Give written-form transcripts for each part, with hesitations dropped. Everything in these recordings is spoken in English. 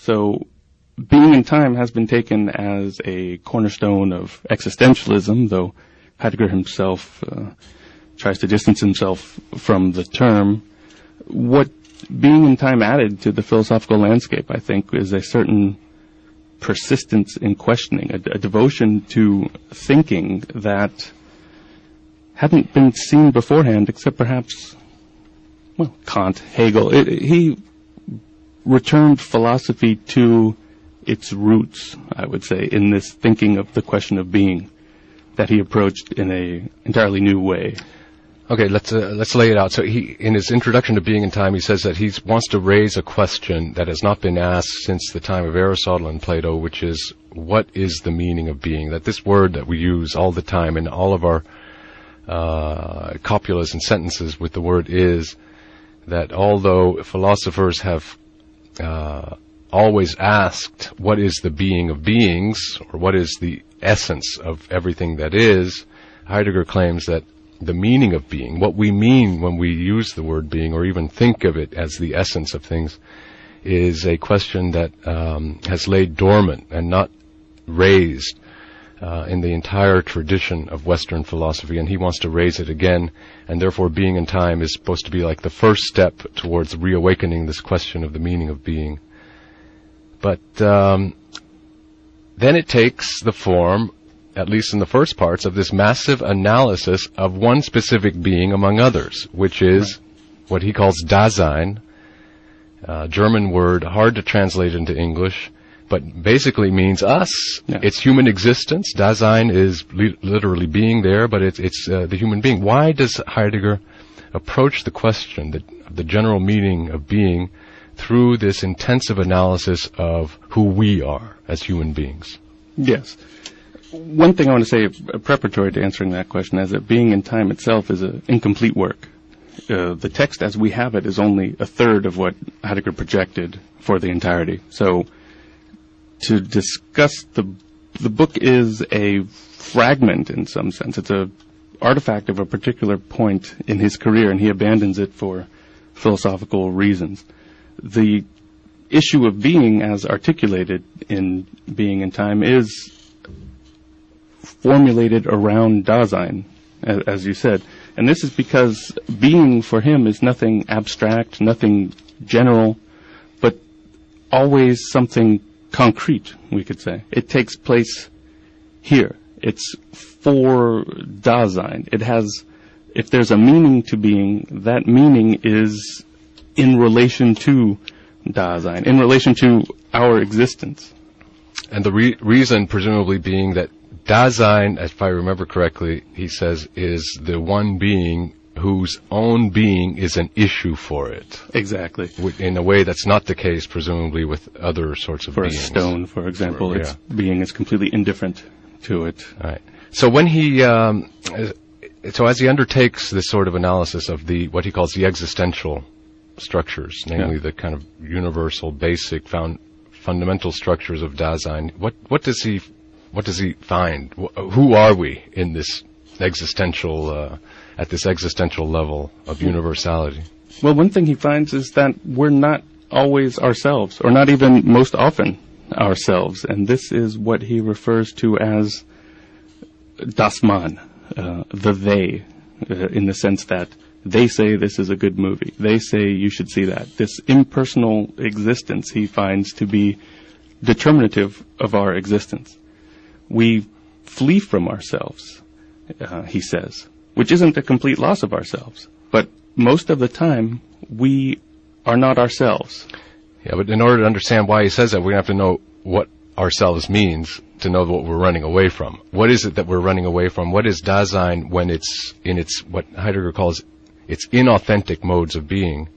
So being in time has been taken as a cornerstone of existentialism, though Heidegger himself tries to distance himself from the term. What being in time added to the philosophical landscape, I think, is a certain persistence in questioning, a devotion to thinking that hadn't been seen beforehand, except perhaps, well, Kant, Hegel. He returned philosophy to its roots, I would say, in this thinking of the question of being that he approached in a entirely new way. Okay, let's lay it out. So in his introduction to Being in Time, he says that he wants to raise a question that has not been asked since the time of Aristotle and Plato, which is, what is the meaning of being? That this word that we use all the time in all of our copulas and sentences with the word is, that although philosophers have always asked, what is the being of beings, or what is the essence of everything that is, Heidegger claims that the meaning of being, what we mean when we use the word being, or even think of it as the essence of things, is a question that has laid dormant and not raised in the entire tradition of Western philosophy, and he wants to raise it again, and therefore Being in Time is supposed to be like the first step towards reawakening this question of the meaning of being. But then it takes the form, at least in the first parts, of this massive analysis of one specific being among others, which is what he calls Dasein, German word, hard to translate into English, but basically means us. Yeah. It's human existence. Dasein is literally being there, but it's the human being. Why does Heidegger approach the question, the general meaning of being, through this intensive analysis of who we are as human beings? Yes. One thing I want to say, preparatory to answering that question, is that Being in Time itself is an incomplete work. The text as we have it is only a third of what Heidegger projected for the entirety. So to discuss the book is a fragment in some sense. It's a artifact of a particular point in his career, and he abandons it for philosophical reasons. The issue of being, as articulated in Being in Time, is formulated around Dasein, as you said. And this is because being for him is nothing abstract, nothing general, but always something concrete, we could say. It takes place here. It's for Dasein. It has, if there's a meaning to being, that meaning is in relation to Dasein, in relation to our existence. And the reason presumably being that Dasein, if I remember correctly, he says, is the one being whose own being is an issue for it. Exactly. In a way that's not the case, presumably, with other sorts of beings. For a stone, for example, its being is completely indifferent to it. Right. So when he, as he undertakes this sort of analysis of what he calls the existential structures, namely the kind of universal, basic, fundamental structures of Dasein, what does he find? Who are we in this existential, at this existential level of universality? Well, one thing he finds is that we're not always ourselves, or not even most often ourselves, and this is what he refers to as das Man, the they, in the sense that they say this is a good movie. They say you should see that. This impersonal existence he finds to be determinative of our existence. We flee from ourselves, he says, which isn't a complete loss of ourselves. But most of the time, we are not ourselves. Yeah, but in order to understand why he says that, we have to know what ourselves means to know what we're running away from. What is it that we're running away from? What is Dasein when it's in its, what Heidegger calls its inauthentic modes of being?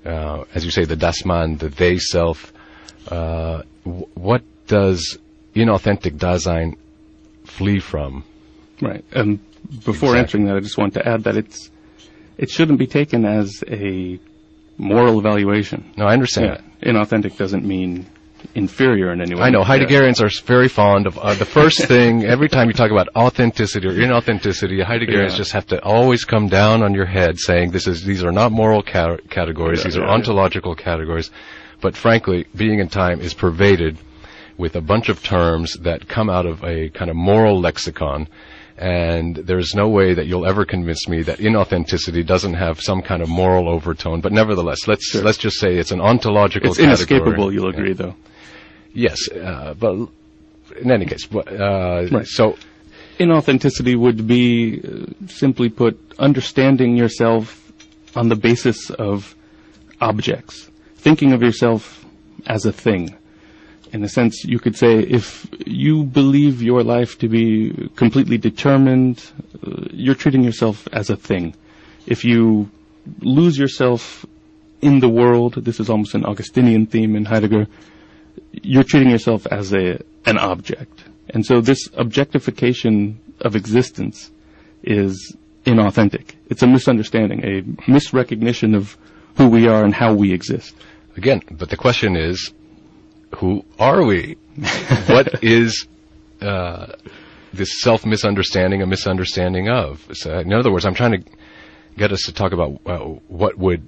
As you say, the Das Man, the they self. What does inauthentic Dasein flee from? Right. Before answering that, I just want to add that it shouldn't be taken as a moral evaluation. No, I understand. Inauthentic doesn't mean inferior in any way. I know. Heideggerians are very fond of the first thing. Every time you talk about authenticity or inauthenticity, Heideggerians just have to always come down on your head saying these are not moral categories. These are ontological categories. But frankly, being in time is pervaded with a bunch of terms that come out of a kind of moral lexicon, and there's no way that you'll ever convince me that inauthenticity doesn't have some kind of moral overtone. But nevertheless, let's just say it's an ontological category. It's inescapable, you'll agree, though. Yes, but in any case, right. So inauthenticity would be, simply put, understanding yourself on the basis of objects, thinking of yourself as a thing. In a sense, you could say, if you believe your life to be completely determined, you're treating yourself as a thing. If you lose yourself in the world, this is almost an Augustinian theme in Heidegger, you're treating yourself as an object. And so this objectification of existence is inauthentic. It's a misunderstanding, a misrecognition of who we are and how we exist. Again, but the question is, who are we? What is this self-misunderstanding a misunderstanding of? So, in other words, I'm trying to get us to talk about what would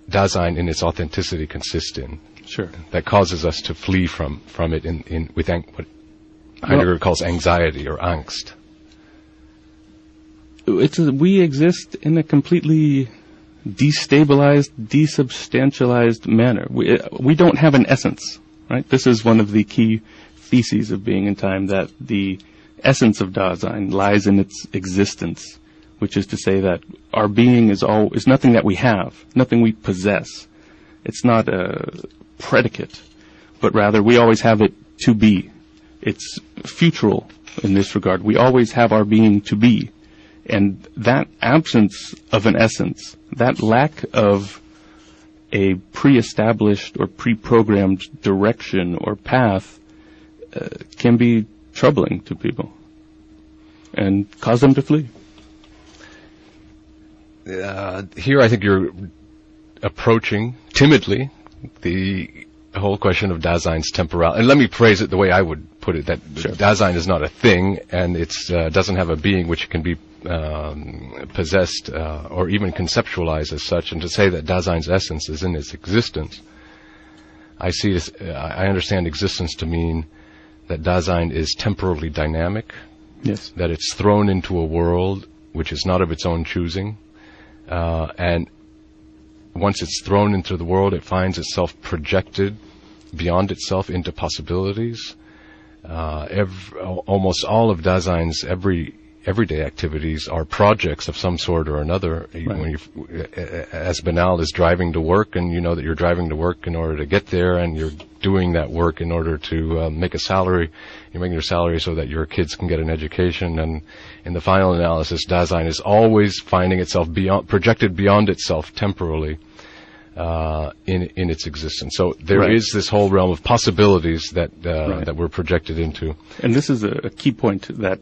Dasein in its authenticity consist in. Sure. That causes us to flee from it with what Heidegger calls anxiety or angst. We exist in a completely destabilized, desubstantialized manner. We don't have an essence. Right? This is one of the key theses of being in time, that the essence of Dasein lies in its existence, which is to say that our being is nothing that we have, nothing we possess. It's not a predicate, but rather we always have it to be. It's futural in this regard. We always have our being to be. And that absence of an essence, that lack of a pre-established or pre-programmed direction or path can be troubling to people and cause them to flee. Here I think you're approaching timidly the whole question of Dasein's temporality. And let me phrase it the way I would put it, that sure. Dasein is not a thing, and it doesn't have a being which can be possessed or even conceptualized as such. And to say that Dasein's essence is in its existence, I understand existence to mean that Dasein is temporally dynamic. Yes. That it's thrown into a world which is not of its own choosing, and once it's thrown into the world, it finds itself projected beyond itself into possibilities. Almost all of Dasein's everyday activities are projects of some sort or another. Right. When as banal as driving to work, and you know that you're driving to work in order to get there, and you're doing that work in order to make a salary. You're making your salary so that your kids can get an education, and in the final analysis, Dasein is always finding itself projected beyond itself temporally in its existence. So there right. is this whole realm of possibilities that we're projected into. And this is a key point, that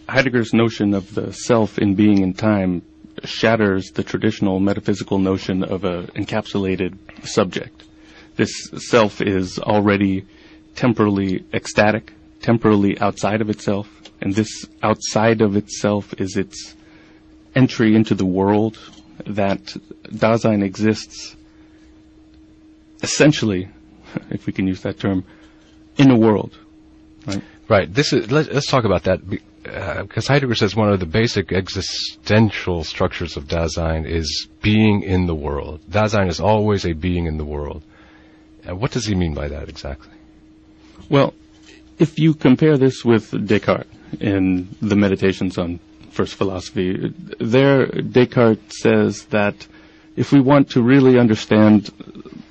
Heidegger's notion of the self in being and time shatters the traditional metaphysical notion of an encapsulated subject. This self is already temporally ecstatic, temporally outside of itself, and this outside of itself is its entry into the world, that Dasein exists essentially, if we can use that term, in a world. Right? Right. Let's talk about that. Because Heidegger says one of the basic existential structures of Dasein is being in the world. Dasein is always a being in the world. What does he mean by that exactly? Well, if you compare this with Descartes in the Meditations on First Philosophy, there Descartes says that if we want to really understand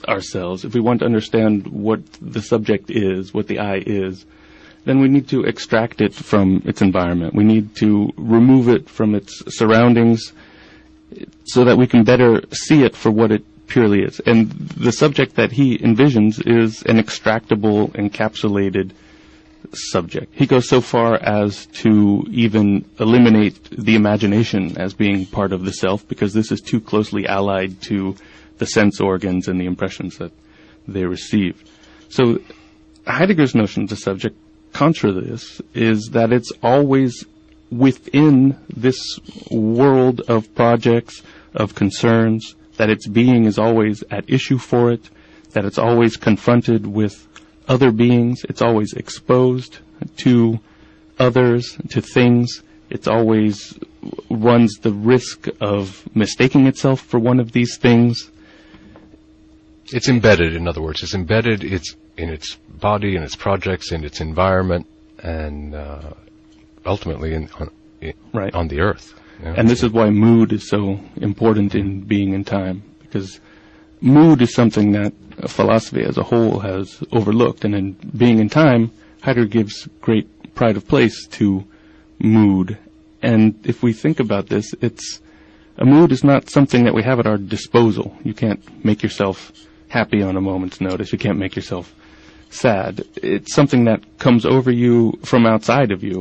ourselves, if we want to understand what the subject is, what the I is, then we need to extract it from its environment. We need to remove it from its surroundings so that we can better see it for what it purely is. And the subject that he envisions is an extractable, encapsulated subject. He goes so far as to even eliminate the imagination as being part of the self, because this is too closely allied to the sense organs and the impressions that they receive. So Heidegger's notion of the subject, contra this, is that it's always within this world of projects, of concerns, that its being is always at issue for it, that it's always confronted with other beings, it's always exposed to others, to things, it's always runs the risk of mistaking itself for one of these things. It's embedded, in other words. It's embedded in its body, in its projects, in its environment, and ultimately on the earth. Yeah. And this is why mood is so important in Being in Time, because mood is something that philosophy as a whole has overlooked. And in Being in Time, Heidegger gives great pride of place to mood. And if we think about this, a mood is not something that we have at our disposal. You can't make yourself happy on a moment's notice. You can't make yourself sad. It's something that comes over you from outside of you.